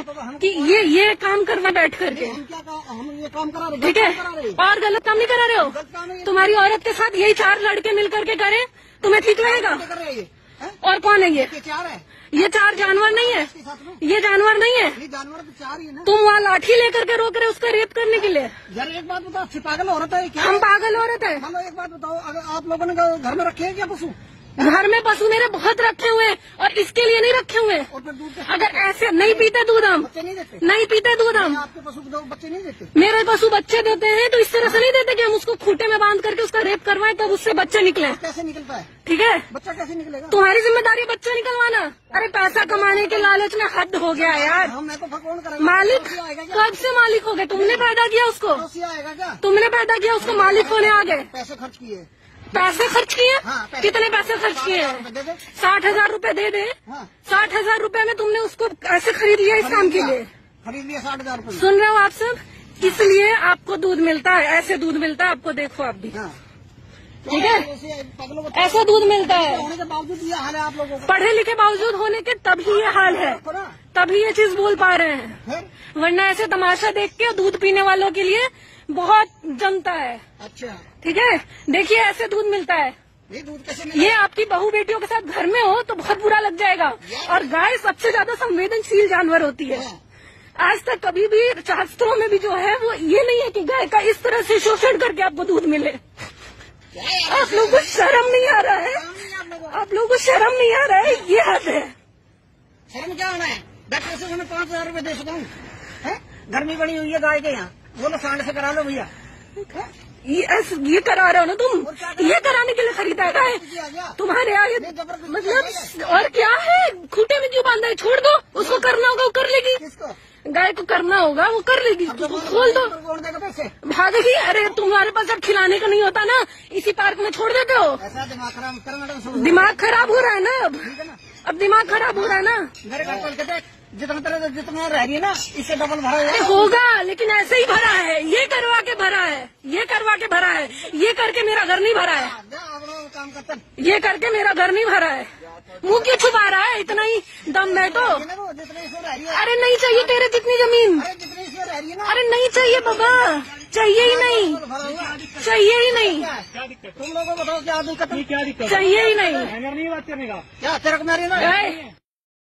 कि ये काम करवा बैठ करके, हम ये काम करा रहे, ठीक है, और गलत काम नहीं करा रहे हो। तुम्हारी औरत के साथ यही 4 लड़के मिल करके करे, तुम्हें ठीक लगेगा? और कौन है ये? 4 है, ये 4 जानवर नहीं है, ये जानवर नहीं है। जानवर तो 4 ही है ना। तुम वहाँ लाठी लेकर के रोक रहे उसका रेप करने के लिए। यार एक बात बताओ, पागल औरत है क्या? हम पागल औरत है। हेलो एक बात बताओ, अगर आप लोगों ने घर में रखे हैं क्या पशु? घर में पशु मेरे बहुत रखे हुए हैं और इसके लिए नहीं रखे हुए। और फिर दूध अगर ऐसे नहीं पीते दूध, हम बच्चे नहीं देते? नहीं पीते दूध हम। आपके पशु बच्चे नहीं देते? मेरे पशु बच्चे देते हैं, तो इस तरह से नहीं देते कि हम उसको खूंटे में बांध करके उसका रेप करवाएं तब उससे बच्चे निकले। कैसे निकलता है? ठीक है, बच्चा कैसे निकलेगा? तुम्हारी जिम्मेदारी है बच्चा निकलवाना। अरे पैसा कमाने के लालच में हद हो गया यार। हम मैं तो कौन करेगा? मालिक कब से मालिक हो गए? तुमने पैदा किया उसको, आएगा क्या? तुमने पैदा किया उसको, मालिक होने आ गए। पैसे खर्च किए? पैसे खर्च किए? हाँ, कितने पैसे खर्च किए हैं? 60,000 रूपए दे दे। हाँ। 60,000 रूपए में तुमने उसको ऐसे खरीद लिया इस काम के लिए? खरीद लिया 60,000 रूपए। सुन रहे हो आप सब? इसलिए आपको दूध मिलता है, ऐसे दूध मिलता है आपको, देखो आप भी, ठीक है, ऐसा दूध मिलता है। होने के बावजूद ये हाल है आप लोगों को। पढ़े लिखे बावजूद होने के तभी ये हाल है, तभी ये चीज बोल पा रहे हैं, वरना ऐसे तमाशा देख के दूध पीने वालों के लिए बहुत जमता है। अच्छा, ठीक है, देखिए ऐसे दूध मिलता है। ये दूध कैसे मिलता है? ये आपकी बहू बेटियों के साथ घर में हो तो बहुत बुरा लग जाएगा। और गाय सबसे ज्यादा संवेदनशील जानवर होती है। आज तक कभी भी शास्त्रों में भी जो है वो ये नहीं है कि गाय का इस तरह से शोषण करके आपको दूध मिले। आप लोगों को शर्म नहीं आ रहा है? आप लोगों को शर्म नहीं आ रहा है? ये हद है। शर्म क्या आना है? डॉक्टर से मैं 5,000 रूपए दे सकता हूँ। गर्मी बड़ी हुई है गाय के यहाँ, बोलो सांड से करा लो भैया। ये करा रहे हो ना तुम? ये कराने के लिए खरीदा है तुम्हारे आगे? मतलब और क्या है? खूंटे में क्यों बांधा है? छोड़ दो, उसको करना होगा वो कर लेगी। गाय को करना होगा वो कर लेगी। खोल दो, भागेगी। अरे तुम्हारे पास अब खिलाने का नहीं होता ना, इसी पार्क में छोड़ देते हो। दिमाग खराब हो रहा है ना अब दिमाग खराब हो रहा है ना। जितना रह रही है ना, इससे डबल भरा होगा, लेकिन ऐसे ही भरा है। ये करवा के भरा है, ये करवा के भरा है, ये करके मेरा घर नहीं भरा है, ये करके मेरा घर नहीं भरा है। मुंह क्यों छुपा रहा है? इतना ही दम है तो। अरे नहीं चाहिए तेरे जितनी जमीन। अरे नहीं चाहिए बाबा, चाहिए ही नहीं, चाहिए ही नहीं, तुम लोगों को बताओ क्या दिक्कत है? चाहिए ही नहीं। क्या तेरे को